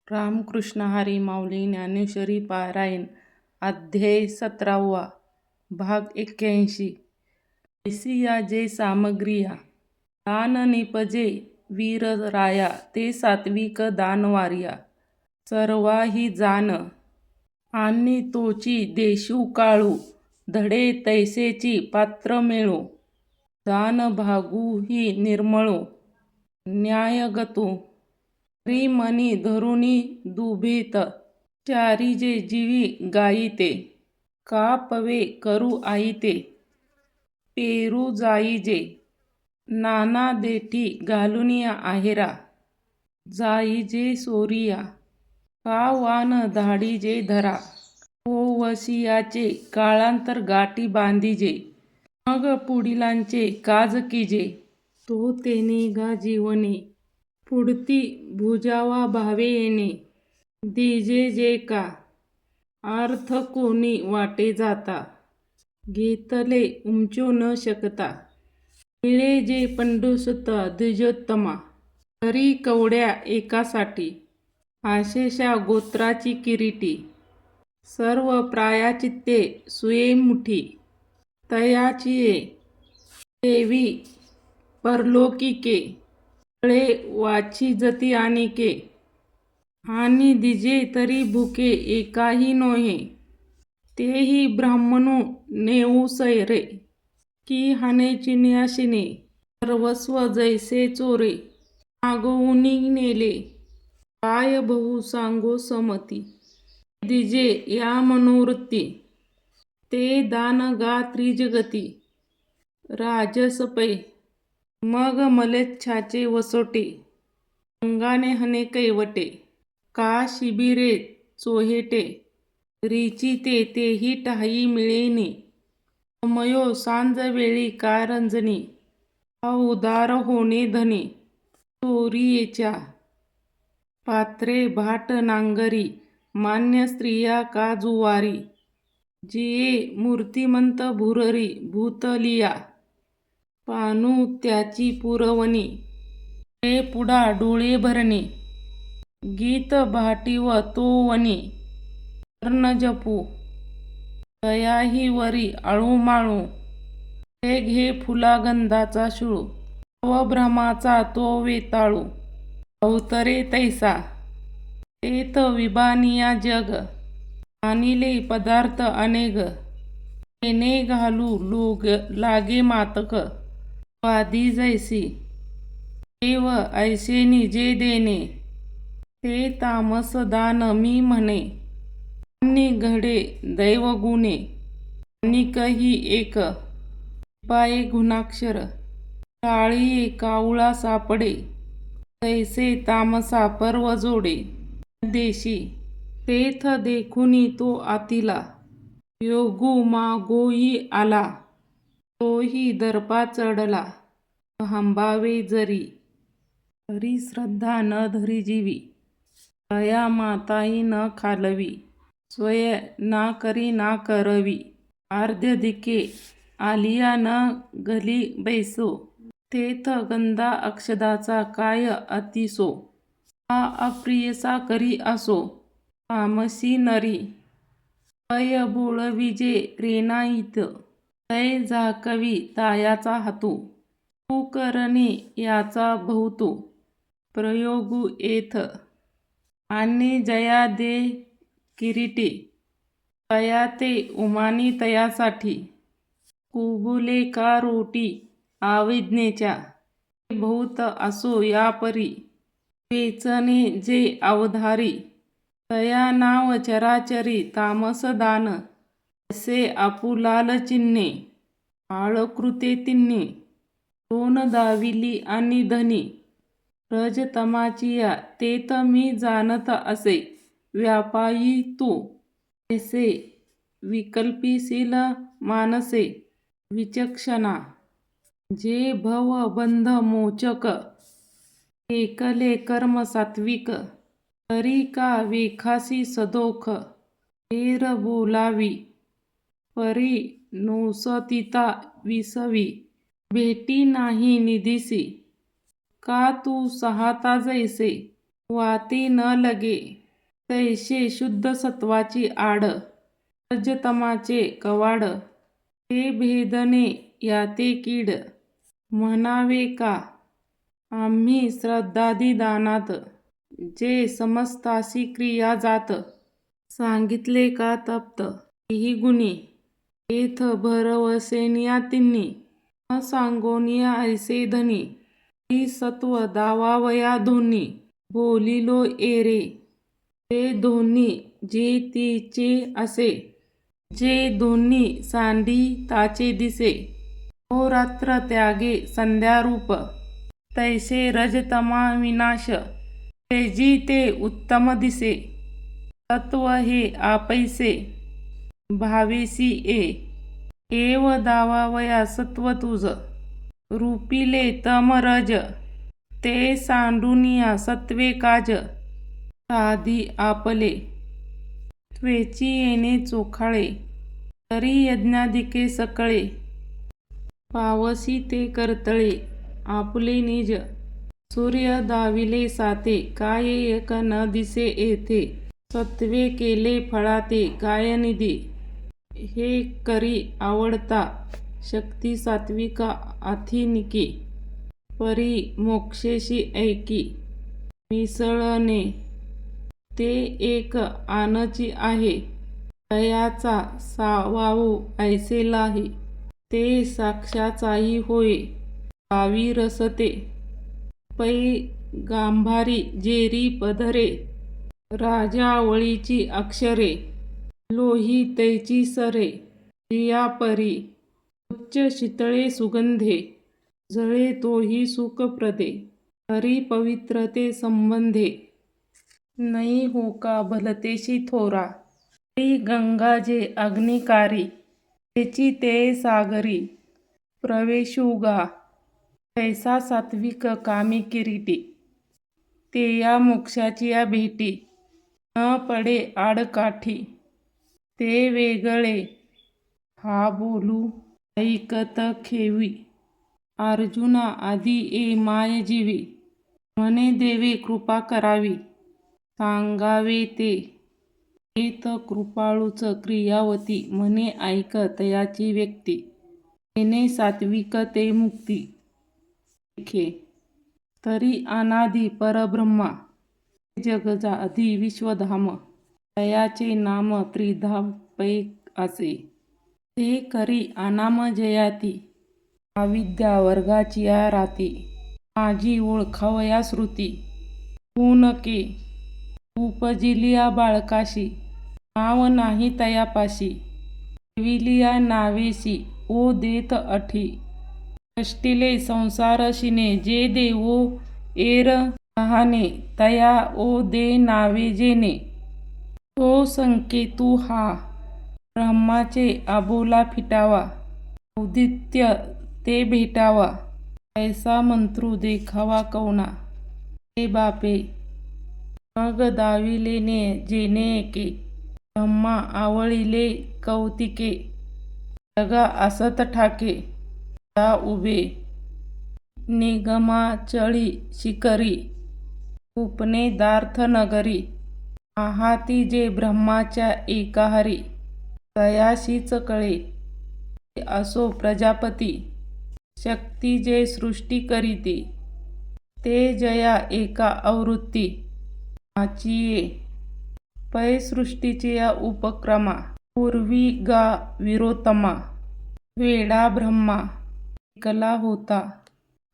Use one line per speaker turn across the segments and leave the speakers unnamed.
रामकृष्ण हरी माऊली ज्ञानेश्वरी पारायण अध्याय 17 भाग 81 ऐसिया जे सामग्रिया दान निपजे वीर राया ते सात्विक दानवार्या सर्वाही जाण आणि तोची देशू काळू धडे तैसेची पात्र मिळो दान भागू ही निर्मळो न्यायगतो मनी धरुणी दुभेत चारी जे जीवी गायीते कापवे करू आईते पेरू जाईजे नाना देठी घालुनिया आहेरा जाईजे सोरिया का वान धाडीजे धरा हो वसियाचे काळांतर गाठी बांधीजे मग पुढिलांचे काज कीजे तो तेने गा जीवने पुढती भुजावा भावे येणे दिजे जे का अर्थ कोणी वाटे जाता घेतले उमचो न शकता मिळे जे पंडुसुत द्विजोत्तमा तरी कवड्या एकासाठी आशेषा गोत्राची किरीटी सर्व प्रायाचित्ते सुये मुठी तयाचिये देवी परलोकिके तळे वाची जती आणिके आणि दिजे तरी भुके एकाही नोहे तेही ब्राह्मणो नेऊसै रे की हाने चिन्याशिने सर्वस्व जैसे चोरे मागवुनी नेले काय बहु सांगो समती दिजे या मनोवृत्ती ते दान गा त्रिजगती राजसपै मग मलेच्छाचे वसोटे अंगाने हने कैवटे का शिबिरे चोहेटे रीची तेही टाही मिळेने मयो सांज वेळी का रंजनी का उदार होणे धने चोरीयेच्या पात्रे भाट नांगरी मान्य स्त्रिया का जुवारी जिये मूर्तिमंत भुररी भूतलिया पानू त्याची पुरवणी हे पुढा डोळे भरणे गीत भाटीव तो वनी कर्ण जपू दयाही वरी आळूमाळू हे घे फुला गंधाचा शिळू अवभ्रमाचा तो वेताळू अवतरे तैसा तेथ विबानिया जग आणिले पदार्थ अनेक येणे घालू लोग लागे मातक वादी जैसी देव ऐसेनी जे देणे ते तामस दान मी म्हणे आणि घडे दैवगुणे अनिकही एक पाये गुणाक्षर टाळी कावळा सापडे तैसे तामसा पर्व जोडे देशी तेथ देखुनी तो आतिला योगू मागोही आला तोही दर्पा चढला हंबावे जरी हरी श्रद्धा न धरी जीवी दया माताही न खालवी स्वय ना करी ना करवी अर्ध्य दिके आलिया न गली बैसो तेथ गंधा अक्षदाचा काय अतिसो हा अप्रियसा करी असो तामसी नरी पय बोळविजे रेनाईत तै झाकवी तायाचा हातू कुकरणे याचा बहुतो प्रयोगू येथ आणि जया दे किरीटी तया ते उमानी तयासाठी कुबुले का रोटी आविज्ञेच्या बहुत असो या परी वेचणे जे अवधारी तया नाव चराचरी तामस दान असे आपुलाल चिन्हे आळकृते तिन्ही दोन दाविली आणि धनी रजतमाचिया तेत मी जाणत असे व्यापायी तू ऐसे विकल्पीशील मानसे विचक्षणा जे भव बंध मोचक एकले कर्म सात्विक तरी का वेखासी सदोख हेर बोलावी परी नोसतिता विसवी भेटी नाही निधीसी का तू सहाता जैसे वाती न लगे तैसे शुद्ध सत्वाची आड, रजतमाचे कवाड, ते भेदने याते कीड. म्हणावे का आम्ही श्रद्धादी दानात, जे समस्तासी क्रिया जात. सांगितले का तप्त तेही गुणी, येथ भरवसेनिया तिन्ही. न सांगोनिया ऐसे धनी, ती सत्व दावावया दोन्ही. बोलिलो एरे ते दोन्ही जे तिचे असे, जे दोन्ही सांडी ताचे दिसे. रात्र त्यागे संध्यारूप, तैसे रजतमा विनाश, तेजी ते उत्तम दिसे. तत्व हे आपैसे भावेसी एव दावावया सत्व तुझ. रूपिले तम रज, ते सांडूनिया सत्वे काज. साधी आपले त्वेची येणे चोखाळे, तरी यज्ञाधिके सकळे. पावसी ते करतळे आपुले निज, सूर्य दाविले साते, काय एक न दिसे येथे. सत्वे केले फळाते काय निधी, हे करी आवडता शक्ती सात्विका आथिनिकी. परी मोक्षेशी ऐकी मिसळणे, ते एक आनची आहे. तयाचा सावावू ऐसे लाहे, ते साक्षाचाही होय गावी रसते. पै गांभारी जेरी पधरे, राजावळीची अक्षरे. लोही तैची सरे, जिया परी उच्च शीतळे सुगंधे. जळे तोही सुखप्रदे, हरी पवित्रते संबंधे. नाही हो का भलतेशी थोरा, तरी गंगा जे अग्निकारी. तेची ते सागरी प्रवेशुगा, तैसा सात्विक कामी किरीटी. तेया मोक्षाचिया भेटी, न पडे आडकाठी. ते वेगळे हा बोलू ऐकत खेवी, अर्जुना आधी माय जीवी. म्हणे देवे कृपा करावी, सांगावे ते येत कृपाळूच क्रियावती. म्हणे ऐक तयाची व्यक्ती, येणे सात्विक ते मुक्ती. लेखे तरी अनादि परब्रह्मा, ते जगजा आधी विश्वधाम. तयाचे नाम त्रिधापैक असे, ते करी अनाम जयाती. अविद्या वर्गाचिया राती, माझी ओळखावया श्रुती. ऊनके उपजिलिया बाळकाशी, नाव नाही तयापाशी. ठेविलिया नावेसी ओ देत अठी, कष्टिले संसारशिने. जे देवो एर कहाणे, तया ओ दे नावे जेणे. तो संकेतू हा ब्रह्माचे अबोला फिटावा, औदित्य ते भेटावा. ऐसा मंत्रू देखावा कौना, हे बापे मग दाविले जेणे एके. ब्रह्मा आवळिले कौतिके, जगा असत ठाके. ता उभे निगमाचळी शिखरी, उपने दार्थ नगरी. आहाती जे ब्रह्माच्या एकाहारी, तयाशीच कळे ते असो प्रजापती. शक्ती जे सृष्टी करीती, ते जया एका आवृत्ती. आचिये पै सृष्टीचिया उपक्रमा, पूर्वी गा विरोतमा. वेडा ब्रह्मा ऐकला होता,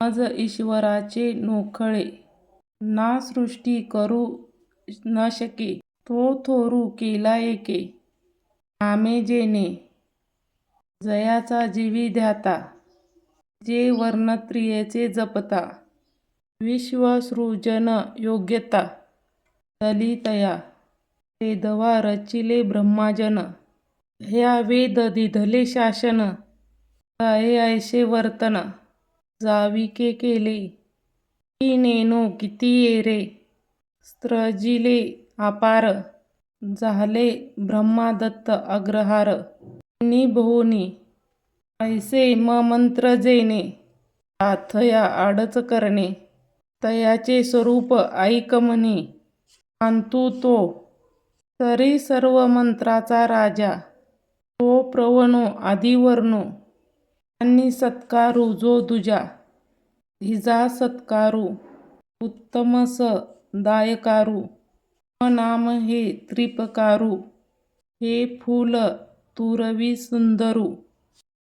मज ईश्वराचे नोखळे. ना सृष्टी करू न शके, तो थोरू केला एके. नामे जेणे जयाचा जीवी ध्याता, जे वर्णत्रियेचे जपता. विश्वसृजन योग्यता दली तया, वेदवा रचिले ब्रह्माजन. ह्या वेद दिधले शासन, काय ऐसे वर्तन. जाविके केले की नेनो किती येरे. स्त्रजिले अपार, झाले ब्रह्मादत्त अग्रहार. निभोनी ऐसे मंत्र जेणे, ताथया आडच करणे. तयाचे स्वरूप ऐक म्हणे, अंतु तो तरी सर्व मंत्राचा राजा, तो प्रवणो आदिवर्णो, आणि सत्कारू जो दुजा, हिजा सत्कारू, उत्तमस दायकारू, नाम हे त्रिपकारू, हे फूल तुरवी सुंदरू.